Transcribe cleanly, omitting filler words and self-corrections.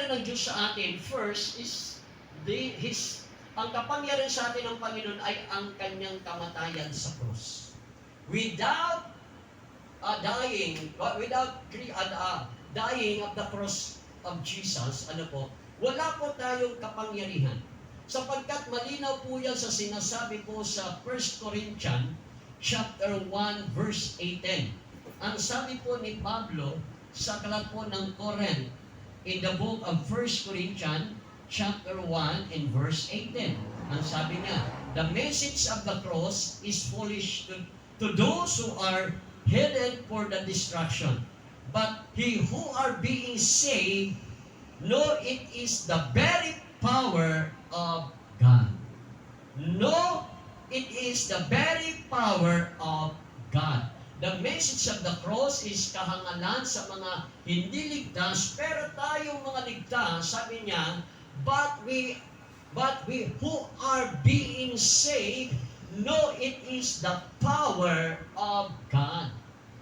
ng Diyos sa atin, first is ang kapangyarihan sa atin ng Panginoon ay ang kanyang kamatayan sa krus. Without dying of the cross of Jesus, wala po tayong kapangyarihan. Sapagkat malinaw po yan sa sinasabi po sa 1 Corinthians chapter 1 verse 18. Ang sabi po ni Pablo sa aklat po ng Corinth in the book of 1 Corinthians chapter 1 and verse 18. Ang sabi niya, the message of the cross is foolish to those who are headed for the destruction. But he who are being saved, know it is the very power of God. No, it is the very power of God. The message of the cross is kahangalan sa mga hindi ligtas, pero tayong mga ligtas, sabi niya, but we who are being saved, know it is the power of God.